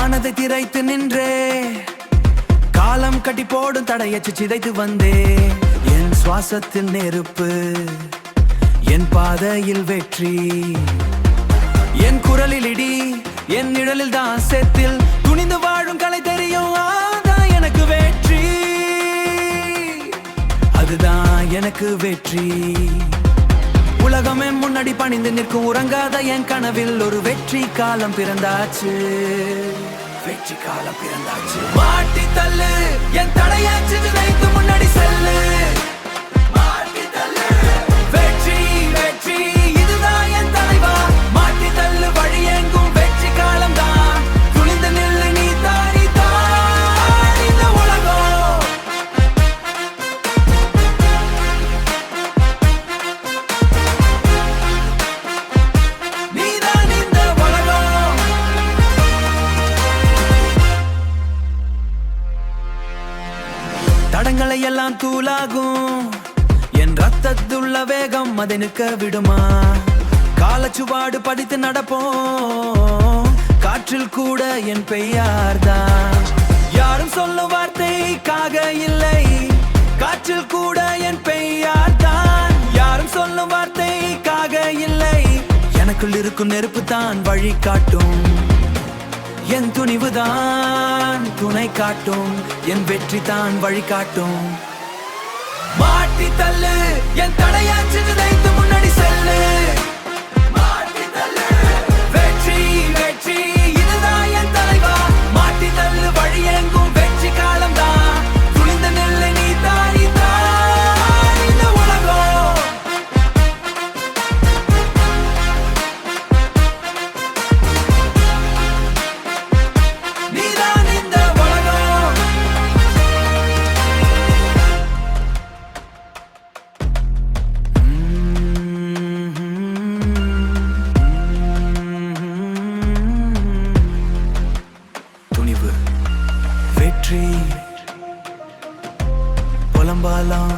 மனதை திரைத்து நின்றே காலம் கட்டி போடும் தடையச்சு சிதைத்து வந்தே என் சுவாசத்தில் நெருப்பு என் பாதையில் வெற்றி என் குரலில் இடி என் நிழலில் தான் செத்தில் துணிந்து வாழும் கலை தெரியும் அதான் எனக்கு வெற்றி அதுதான் எனக்கு வெற்றி உலகமே முன்னாடி பணிந்து நிற்கும் உறங்காத என் கனவில் ஒரு வெற்றி காலம் பிறந்தாச்சு வெற்றி காலம் பிறந்தாச்சு மாட்டி தள்ளு என் தடையாச்சு விதைத்து முன்னாடி செல்லு மாட்டி தள்ளு வெற்றி வெற்றி இதுதான் என் தலைவா மாட்டி தள்ளு வழி எங்கும் வெற்றி காலம் தான் துணிந்து நில்லு நீ தானி தான் இந்த உலகம் நீதான் இந்த உலகம் தடங்களை எல்லாம் தூளாகும் என் ரத்தத்துள்ள வேகம் அதை நிற்க விடுமா காலச்சுவாடு படித்து நடப்போம் காற்றில் கூட என் பெய்யார்தான் யாரும் சொல்லும் வார்த்தைக்காக இல்லை காற்றில் கூட என் பெய்யார்தான் யாரும் சொல்லும் வார்த்தைக்காக இல்லை எனக்குள் இருக்கும் நெருப்பு தான் வழி காட்டும் என் துணிவுதான் துணை காட்டும் என் வெற்றி தான் வழி காட்டும் மாட்டி தள்ளு என் தடையாச்சு விதைத்து முன்னாடி செல்லு மாட்டி தள்ளு வெற்றி வெற்றி இதுதான் என் தலைவா மாட்டி தள்ளு வழி எங்கும் வெற்றி காலம் தான் துணிந்து நெல்லு நீ தானி தான் இந்த உலகம் நீதான் இந்த உலகம் துணிவு வெற்றி புலம்பாலாம்